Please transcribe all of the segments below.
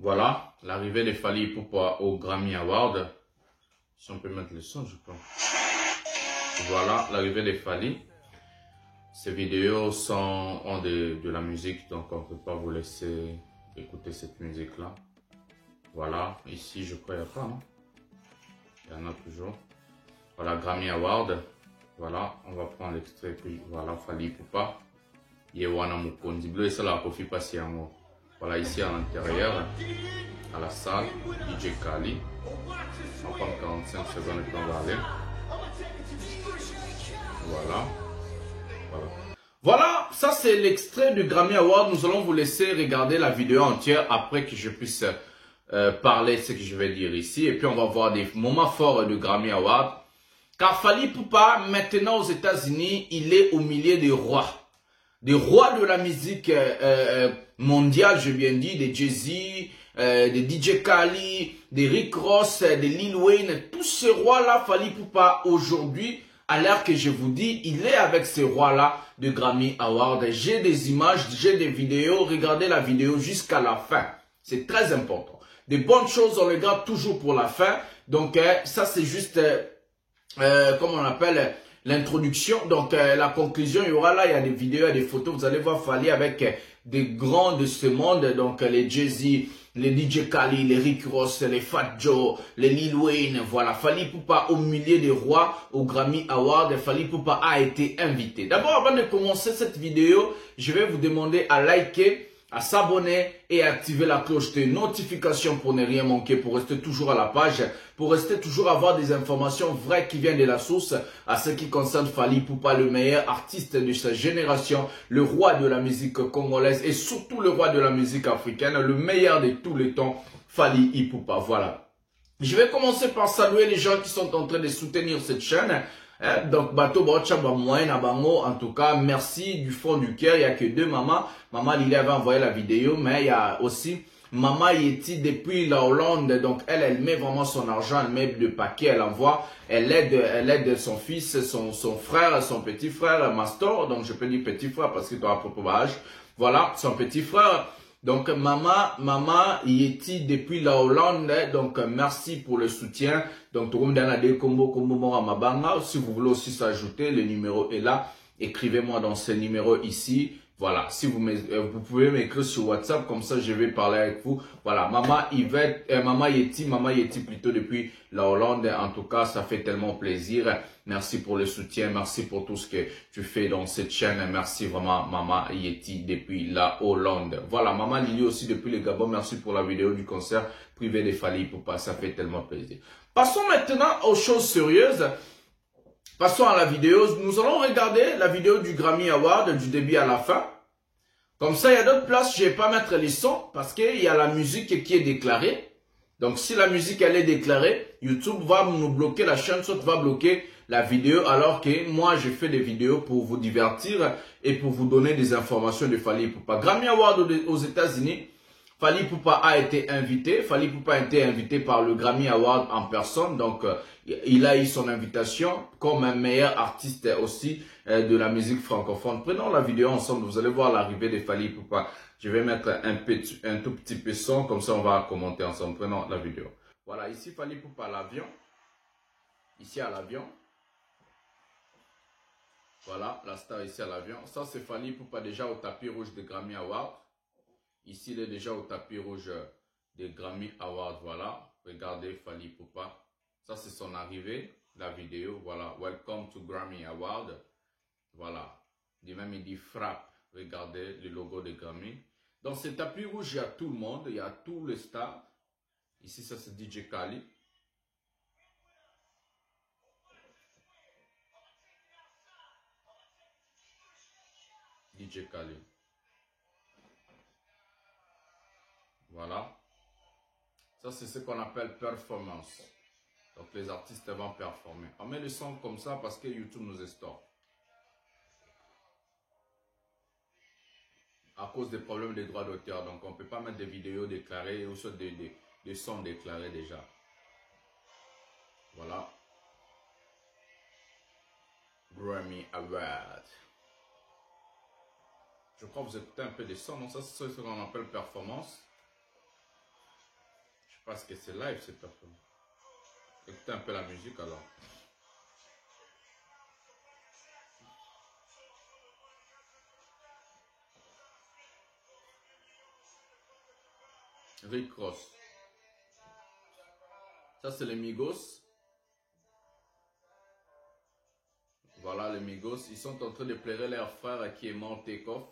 Voilà, l'arrivée de Fally Ipupa au Grammy Award. Si on peut mettre le son, je crois. Voilà, l'arrivée de Fally. Ces vidéos ont de la musique, donc on ne peut pas vous laisser écouter cette musique-là. Voilà, ici je crois qu'il n'y a pas, non? Il y en a toujours. Voilà, Grammy Award. Voilà, on va prendre l'extrait, puis voilà, Fally Ipupa. Yewana Mukonzi Bleu, et ça la Kofi Pasiango. Voilà, ici à l'intérieur, à la salle, DJ Kali. On prend 45 secondes et puis on va aller. Voilà. Voilà, ça c'est l'extrait du Grammy Award. Nous allons vous laisser regarder la vidéo entière après que je puisse parler ce que je vais dire ici. Et puis on va voir des moments forts du Grammy Award. Car Fally Ipupa, maintenant aux États-Unis, il est au milieu des rois. Des rois de la musique mondiale, je viens de dire, des Jay-Z, des DJ Kali, des Rick Ross, des Lil Wayne. Tous ces rois-là, Fally Ipupa aujourd'hui, à l'heure que je vous dis, il est avec ces rois-là de Grammy Award. J'ai des images, j'ai des vidéos. Regardez la vidéo jusqu'à la fin. C'est très important. Des bonnes choses, on les garde toujours pour la fin. Donc, ça, c'est juste, comme on appelle, l'introduction. Donc, la conclusion, il y aura là, il y a des vidéos, il y a des photos. Vous allez voir Fally avec des grands de ce monde. Donc, les Jay-Z, les DJ Kali, les Rick Ross, les Fat Joe, les Lil Wayne, voilà. Fally Ipupa au milieu des rois au Grammy Award. Fally Ipupa a été invité. D'abord, avant de commencer cette vidéo, je vais vous demander à liker, à s'abonner et à activer la cloche de notification pour ne rien manquer, pour rester toujours à la page, pour rester toujours avoir des informations vraies qui viennent de la source à ce qui concerne Fally Ipupa, le meilleur artiste de sa génération, le roi de la musique congolaise et surtout le roi de la musique africaine, le meilleur de tous les temps, Fally Ipupa. Voilà. Je vais commencer par saluer les gens qui sont en train de soutenir cette chaîne. Donc, Bato Baochamba Moyen Abango, en tout cas, merci du fond du cœur. Il n'y a que deux mamans. Maman Lily avait envoyé la vidéo, mais il y a aussi Maman Yeti depuis la Hollande. Donc, elle met vraiment son argent, elle met le paquet, elle envoie. Elle aide son fils, son frère, son petit frère, Mastor. Donc, je peux dire petit frère parce qu'il doit à propos âge. Voilà, son petit frère. Donc, maman Yeti depuis la Hollande, donc merci pour le soutien. Donc, si vous voulez aussi s'ajouter, le numéro est là. Écrivez-moi dans ce numéro ici. Voilà, si vous pouvez m'écrire sur WhatsApp, comme ça je vais parler avec vous. Voilà, Maman Yeti plutôt depuis la Hollande. En tout cas, ça fait tellement plaisir. Merci pour le soutien, merci pour tout ce que tu fais dans cette chaîne. Merci vraiment Maman Yeti depuis la Hollande. Voilà, Maman Lily aussi depuis le Gabon. Merci pour la vidéo du concert privé de Fally Ipupa. Ça fait tellement plaisir. Passons maintenant aux choses sérieuses. Passons à la vidéo. Nous allons regarder la vidéo du Grammy Award du début à la fin. Comme ça, il y a d'autres places, je ne vais pas mettre les sons parce qu'il y a la musique qui est déclarée. Donc, si la musique elle est déclarée, YouTube va nous bloquer, la chaîne soit va bloquer la vidéo alors que moi, je fais des vidéos pour vous divertir et pour vous donner des informations de Fally Ipupa. Grammy Award aux États-Unis. Fally Ipupa a été invité. Fally Ipupa a été invité par le Grammy Award en personne. Donc, il a eu son invitation comme un meilleur artiste aussi de la musique francophone. Prenons la vidéo ensemble. Vous allez voir l'arrivée de Fally Ipupa. Je vais mettre un tout petit peu son. Comme ça, on va commenter ensemble. Prenons la vidéo. Voilà, ici Fally Ipupa à l'avion. Ici à l'avion. Voilà, la star ici à l'avion. Ça, c'est Fally Ipupa déjà au tapis rouge de Grammy Award. Ici, il est déjà au tapis rouge des Grammy Awards. Voilà. Regardez Fally Ipupa. Ça, c'est son arrivée. La vidéo. Voilà. Welcome to Grammy Award. Voilà. Il dit frappe. Regardez le logo de Grammy. Dans ce tapis rouge, il y a tout le monde. Il y a tous les stars. Ici, ça, c'est DJ Kali. DJ Kali. Voilà. Ça, c'est ce qu'on appelle performance. Donc, les artistes vont performer. On met le son comme ça parce que YouTube nous estorbe. À cause des problèmes des droits d'auteur. Donc, on ne peut pas mettre des vidéos déclarées ou soit des sons déclarés déjà. Voilà. Grammy Award. Je crois que vous écoutez un peu des sons. Donc, ça, c'est ce qu'on appelle performance. Parce que c'est live cette personne. Écoutez un peu la musique alors. Rick Ross. Ça c'est les Migos. Voilà les Migos. Ils sont en train de pleurer leur frère qui est mort, Takeoff.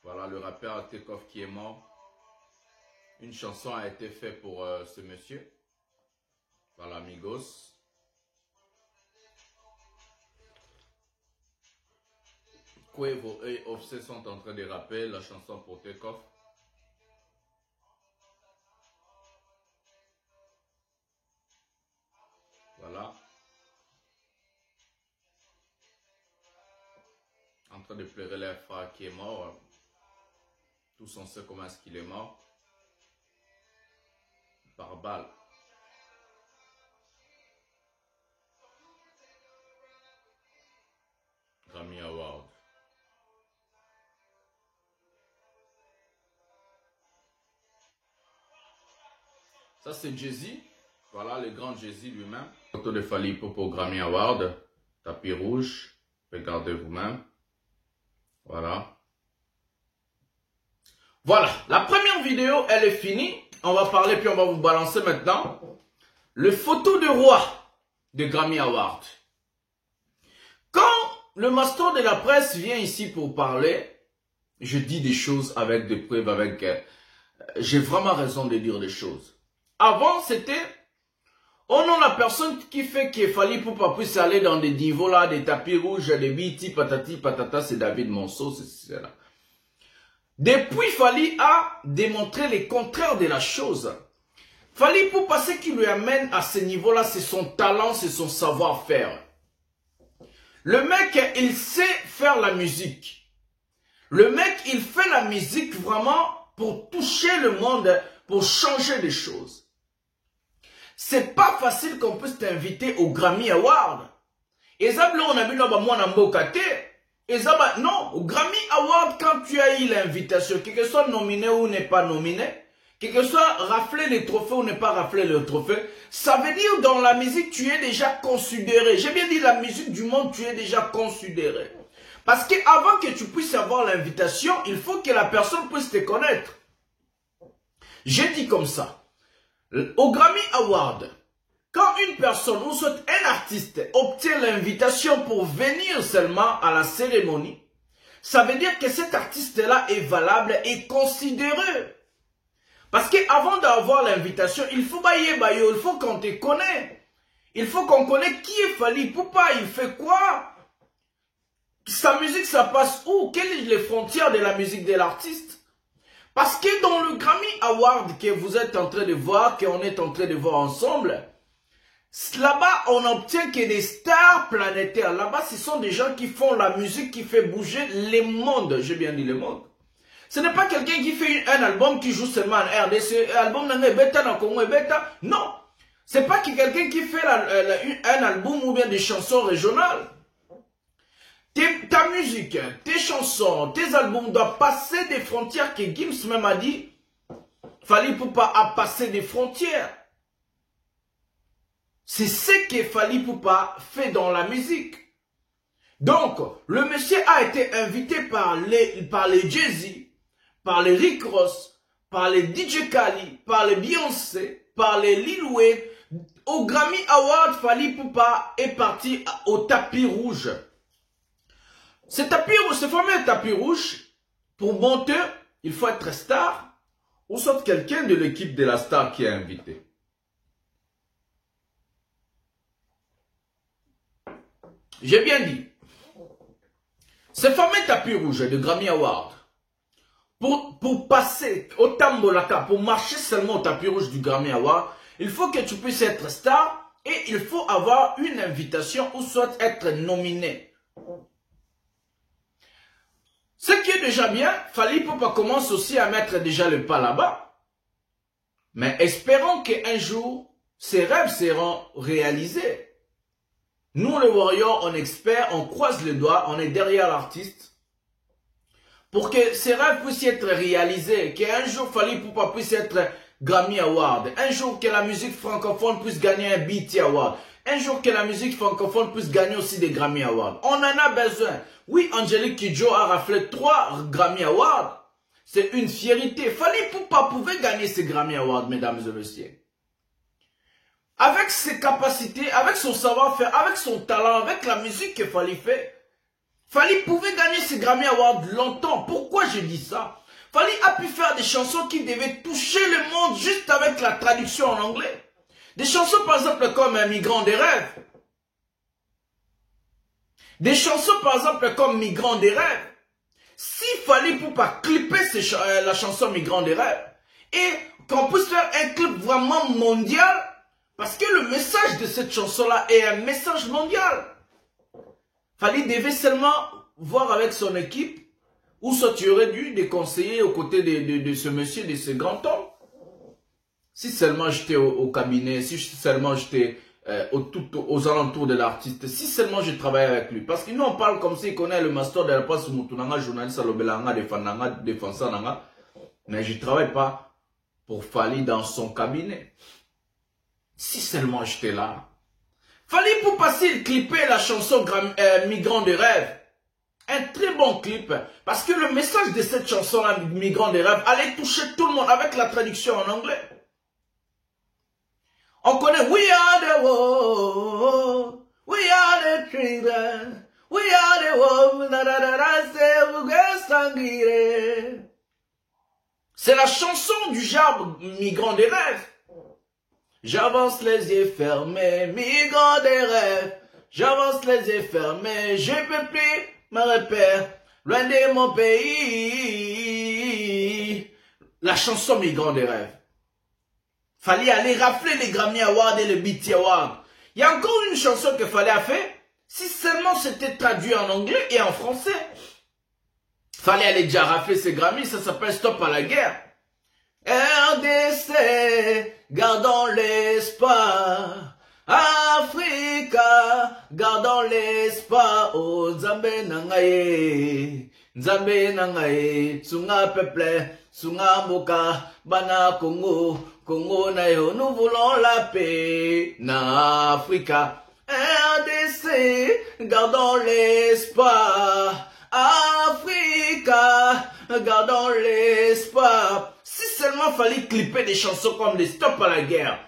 Voilà le rappeur Takeoff qui est mort. Une chanson a été faite pour ce monsieur. Voilà Migos. Quavo et Offset sont en train de rapper la chanson pour Takeoff. Voilà. En train de pleurer leur frère qui est mort. Tous on sait comment est-ce qu'il est mort. Par balle. Grammy Award. Ça c'est Jay-Z. Voilà le grand Jay-Z lui-même. Photo de Fally Ipupa au Grammy Award. Tapis rouge. Regardez vous-même. Voilà. Voilà. La première vidéo, elle est finie. On va parler puis on va vous balancer maintenant le photo de roi de Grammy Award. Quand le master de la presse vient ici pour parler, je dis des choses avec des preuves, avec... j'ai vraiment raison de dire des choses. Avant, c'était... Oh non, la personne qui fait qu'il fallait pour pas puisse aller dans des niveaux là, des tapis rouges, des biti, patati, patata, c'est David Monceau, c'est là. Depuis, Fally a démontré le contraire de la chose. Fally Ipupa, ce qui lui amène à ce niveau-là, c'est son talent, c'est son savoir-faire. Le mec, il sait faire la musique. Le mec, il fait la musique vraiment pour toucher le monde, pour changer des choses. C'est pas facile qu'on puisse t'inviter au Grammy Award. Et ça, on a vu là, moi, on a et ça, non, au Grammy Award, quand tu as eu l'invitation, quel que soit nominé ou n'est pas nominé, quel que soit rafler les trophées ou n'est pas rafler les trophées, ça veut dire dans la musique, tu es déjà considéré. J'ai bien dit la musique du monde, tu es déjà considéré. Parce qu'avant que tu puisses avoir l'invitation, il faut que la personne puisse te connaître. J'ai dit comme ça. Au Grammy Award, quand une personne ou soit un artiste obtient l'invitation pour venir seulement à la cérémonie, ça veut dire que cet artiste-là est valable et considéré. Parce qu'avant d'avoir l'invitation, il faut il faut qu'on te connaisse. Il faut qu'on connaisse qui est Fally Ipupa, il fait quoi. Sa musique, ça passe où? Quelles sont les frontières de la musique de l'artiste? Parce que dans le Grammy Award que vous êtes en train de voir, qu'on est en train de voir ensemble, là-bas, on obtient que des stars planétaires. Là-bas, ce sont des gens qui font la musique qui fait bouger les mondes. J'ai bien dit le monde. Ce n'est pas quelqu'un qui fait un album qui joue seulement en RDC, album dans bêta, dans Congo et bêta. Non. C'est pas quelqu'un qui fait un album ou bien des chansons régionales. Ta musique, tes chansons, tes albums doivent passer des frontières que Gims même a dit. Fally Ipupa a passé des frontières. C'est ce que Fally Ipupa fait dans la musique. Donc, le monsieur a été invité par les Jay-Z, par les Rick Ross, par les DJ Khaled, par les Beyoncé, par les Lil Wayne. Au Grammy Award, Fally Ipupa est parti au tapis rouge. Ce fameux tapis rouge, pour monter, il faut être star, ou soit quelqu'un de l'équipe de la star qui est invité. J'ai bien dit, ce fameux tapis rouge de Grammy Award, pour passer au Tambolaka, pour marcher seulement au tapis rouge du Grammy Award, il faut que tu puisses être star et il faut avoir une invitation ou soit être nominé. Ce qui est déjà bien, Fally Ipupa commence aussi à mettre déjà le pas là-bas. Mais espérons qu'un jour, ces rêves seront réalisés. Nous, les Warriors, on espère, on croise les doigts, on est derrière l'artiste. Pour que ces rêves puissent être réalisés, qu'un jour Fally Ipupa puisse être Grammy Award. Un jour que la musique francophone puisse gagner un BET Award. Un jour que la musique francophone puisse gagner aussi des Grammy Awards. On en a besoin. Oui, Angélique Kidjo a raflé 3 Grammy Awards. C'est une fierté. Fally Ipupa pouvait gagner ces Grammy Awards, mesdames et messieurs. Avec ses capacités, avec son savoir-faire, avec son talent, avec la musique que Fally fait, Fally pouvait gagner ces Grammy Awards longtemps. Pourquoi je dis ça? Fally a pu faire des chansons qui devaient toucher le monde juste avec la traduction en anglais. Des chansons par exemple comme Un migrant des rêves. Des chansons par exemple comme Migrant des rêves. Si Fally Ipupa clipper la chanson Migrant des rêves et qu'on puisse faire un clip vraiment mondial, parce que le message de cette chanson-là est un message mondial. Fally devait seulement voir avec son équipe où ça tu aurais dû des conseillers aux côtés de ce monsieur, de ce grand homme. Si seulement j'étais au cabinet, si seulement j'étais aux alentours de l'artiste, si seulement je travaillais avec lui. Parce que nous on parle comme s'il connaît le master de la presse Moutounanga, journaliste à l'Obelanga, défenseur, mais je ne travaille pas pour Fally dans son cabinet. Si seulement j'étais là. Fally Ipupa s'il clipper la chanson Migrant des rêves. Un très bon clip. Parce que le message de cette chanson-là, Migrant des rêves, allait toucher tout le monde avec la traduction en anglais. On connaît We are the world, we are the children, we are the world, c'est la chanson du genre Migrant des rêves. J'avance les yeux fermés, migrant des rêves. J'avance les yeux fermés, je peux plus me repérer, loin de mon pays. La chanson Migrant des rêves. Fallait aller rafler les Grammy Awards et les BET Awards. Il y a encore une chanson que Fally a fait, si seulement c'était traduit en anglais et en français. Fallait aller déjà rafler ces Grammy, ça s'appelle Stop à la guerre. RDC, gardons l'espoir. Africa, gardons l'espoir. Oh, Nzambe nangaye, Nzambe nangaye, Tsunga peuple, Tsunga mboka, Bana Congo, Congo na yo, nous voulons la paix, na Africa. RDC, gardons l'espoir. Africa, gardons l'espoir. Si seulement fallait clipper des chansons comme des Stop à la guerre,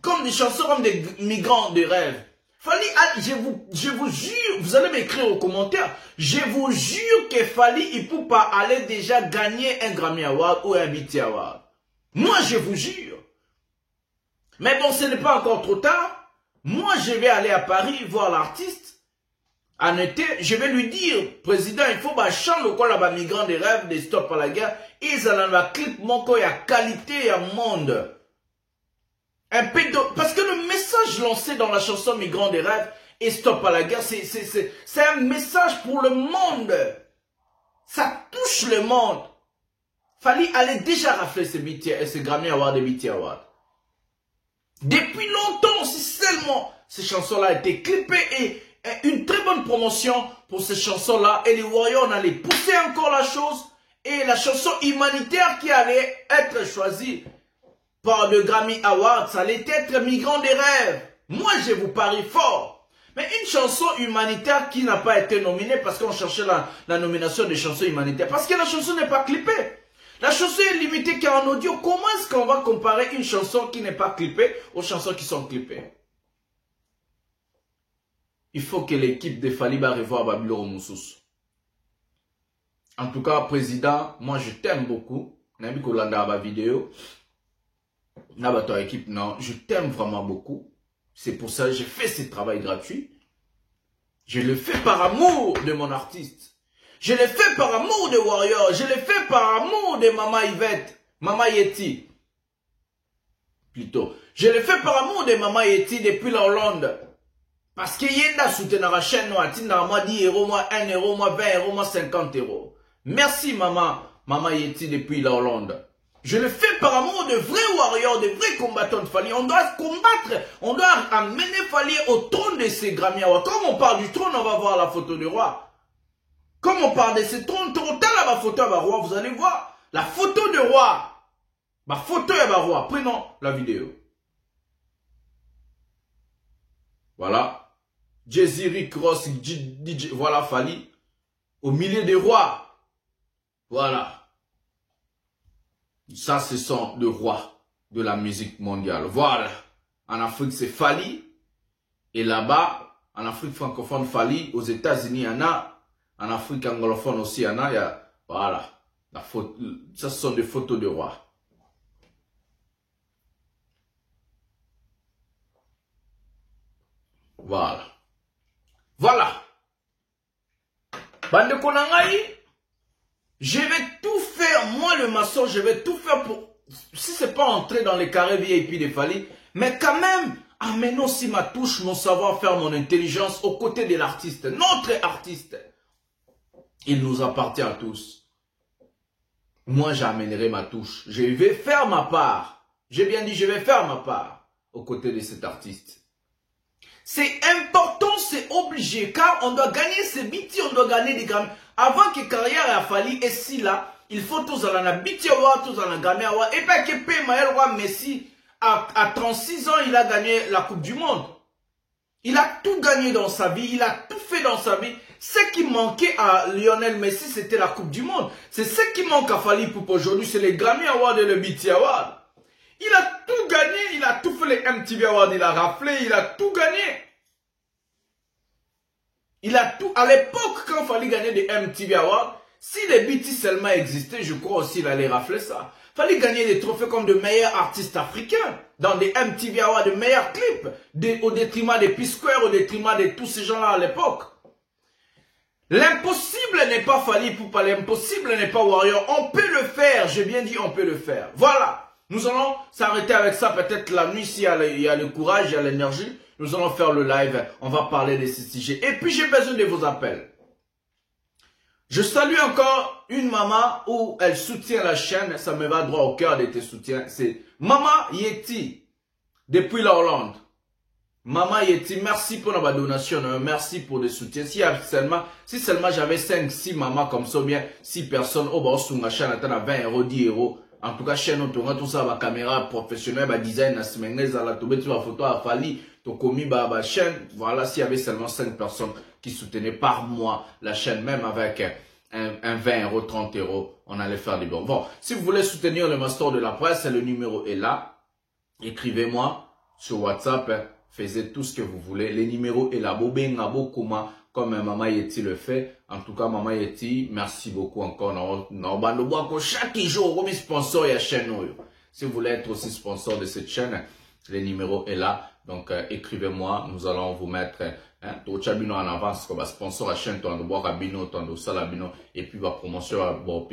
comme des chansons comme des Migrants de rêve. Fallait, je vous jure, vous allez m'écrire aux commentaires, je vous jure que Fally Ipupa allait déjà gagner un Grammy Award ou un BET Award. Moi, je vous jure. Mais bon, ce n'est pas encore trop tard. Moi, je vais aller à Paris voir l'artiste. En été, je vais lui dire, président, il faut chanter le col à Migrants des rêves, des Stop à la guerre. Ils ont un clip, mon il y a qualité, il y a monde. Un peu de... Parce que le message lancé dans la chanson Migrants des rêves et Stop à la guerre, c'est un message pour le monde. Ça touche le monde. Fallait aller déjà rafler ces Grammy Awards et BET Awards. Depuis longtemps, si seulement ces chansons-là étaient clippées et une très bonne promotion pour ces chansons-là. Et les Warriors, on allait pousser encore la chose. Et la chanson humanitaire qui allait être choisie par le Grammy Award, ça allait être Migrants des rêves. Moi, je vous parie fort. Mais une chanson humanitaire qui n'a pas été nominée parce qu'on cherchait la nomination des chansons humanitaires. Parce que la chanson n'est pas clippée. La chanson est limitée qu'en audio. Comment est-ce qu'on va comparer une chanson qui n'est pas clippée aux chansons qui sont clippées? Il faut que l'équipe de Fally va revoir Babylon Moussous. En tout cas, président, moi je t'aime beaucoup. Nabi Kolanda ma vidéo. Naba ton équipe, non, je t'aime vraiment beaucoup. C'est pour ça que j'ai fait ce travail gratuit. Je le fais par amour de mon artiste. Je le fais par amour de Warrior. Je le fais par amour de Maman Yvette. Maman Yeti. Plutôt. Je le fais par amour de Maman Yeti depuis la Hollande. Parce que yenda soutenir la chaîne, moi 10 euros, moi 1 euro, moi 20 euros, moi 50 euros. Merci maman Yeti depuis la Hollande. Je le fais par amour de vrais warriors, de vrais combattants de Fally. On doit combattre, on doit amener Fally au trône de ces Grammy Awards. Comme on parle du trône, on va voir la photo du roi. Comme on parle de ce trône, total à la photo du roi, vous allez voir la photo du roi. Ma photo est roi. Prenons la vidéo. Voilà. Jay-Z, Rick Ross, DJ, voilà Fally. Au milieu des rois. Voilà. Ça, ce sont les rois de la musique mondiale. Voilà. En Afrique, c'est Fally. Et là-bas, en Afrique francophone, Fally. Aux États-Unis, il y en a. En Afrique anglophone aussi, il y en a. Voilà. Ça, ce sont des photos de rois. Voilà. Voilà. Bande Konangaï, je vais tout faire. Moi, le maçon, je vais tout faire pour... Si c'est pas entrer dans les carrés VIP de Fally, mais quand même, amenons aussi ma touche, mon savoir-faire, mon intelligence aux côtés de l'artiste. Notre artiste. Il nous appartient à tous. Moi, j'amènerai ma touche. Je vais faire ma part. J'ai bien dit, je vais faire ma part aux côtés de cet artiste. C'est important, c'est obligé, car on doit gagner ces BT, on doit gagner des Grammy. Avant que carrière a fallu, et si là, il faut tous aller à BT Award, tous aller à Grammy Award, et pas que Maël Roi Messi, à 36 ans, il a gagné la Coupe du Monde. Il a tout gagné dans sa vie, il a tout fait dans sa vie. Ce qui manquait à Lionel Messi, c'était la Coupe du Monde. C'est ce qui manque à Fally Ipupa aujourd'hui, c'est les Grammy Awards et le BT Award. Il a tout gagné, il a tout fait les MTV Awards, il a raflé, il a tout gagné. Il a tout. À l'époque, quand il fallait gagner des MTV Awards, si les BT seulement existaient, je crois aussi qu'il allait rafler ça. Il fallait gagner des trophées comme de meilleurs artistes africains, dans des MTV Awards, de meilleurs clips, au détriment des P-Square, au détriment de tous ces gens-là à l'époque. L'impossible n'est pas Fally Ipupa, l'impossible n'est pas Warrior. On peut le faire, j'ai bien dit on peut le faire. Voilà. Nous allons s'arrêter avec ça peut-être la nuit s'il y a le courage, il y a l'énergie. Nous allons faire le live, on va parler de ces sujets. Et puis j'ai besoin de vos appels. Je salue encore une maman où elle soutient la chaîne, ça me va droit au cœur de tes soutiens. C'est Maman Yeti, depuis la Hollande. Maman Yeti, merci pour la donation, merci pour le soutien. Si seulement j'avais 5, 6 mamans comme ça, bien 6 personnes, oh bah sur ma chaîne, attends à 20 €, 10 €. En tout cas, chaîne, on tout ça, ma caméra professionnelle, ma design, la semaine, la tomber sur la photo à Fally, ton commis, ma chaîne. Voilà, s'il y avait seulement 5 personnes qui soutenaient par mois la chaîne, même avec un 20 €, 30 €, on allait faire des bons. Bon, si vous voulez soutenir le Master de la Presse, le numéro est là. Écrivez-moi sur WhatsApp, faites tout ce que vous voulez. Le numéro est là. Comme Maman Yeti le fait. En tout cas, Maman Yeti, merci beaucoup encore. Chaque jour, comme sponsor et chaîne. Si vous voulez être aussi sponsor de cette chaîne, le numéro est là. Donc, écrivez-moi. Nous allons vous mettre en avance comme sponsor à chaîne. Et puis, la promotion bon,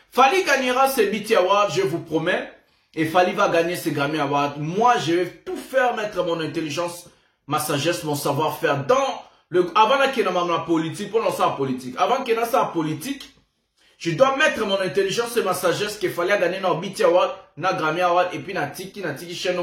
Fally gagnera ce BT Award, je vous promets. Et Fally va gagner ces Grammy Awards. Moi, je vais tout faire, mettre mon intelligence, ma sagesse, mon savoir-faire dans avant qu'il y ait la politique, pour lancer la politique. Avant qu'il y ait ça politique, je dois mettre mon intelligence et ma sagesse qu'il fallait gagner dans BT Award, dans Grammy Award, et puis dans Tiki chaîne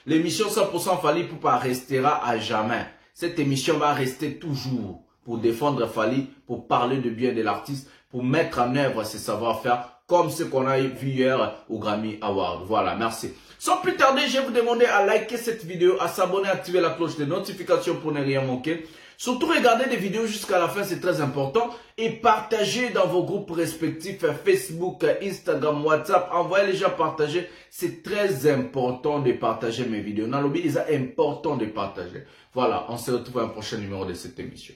l'émission 100% Fally Ipupa restera à jamais. Cette émission va rester toujours pour défendre Fally, pour parler de bien de l'artiste, pour mettre en œuvre ses savoir-faire, comme ce qu'on a vu hier au Grammy Award. Voilà, merci. Sans plus tarder, je vais vous demander à liker cette vidéo, à s'abonner, à activer la cloche de notification pour ne rien manquer. Surtout, regardez les vidéos jusqu'à la fin, c'est très important. Et partagez dans vos groupes respectifs, Facebook, Instagram, WhatsApp. Envoyez les gens partager. C'est très important de partager mes vidéos. Dans le lobby, c'est important de partager. Voilà, on se retrouve à un prochain numéro de cette émission.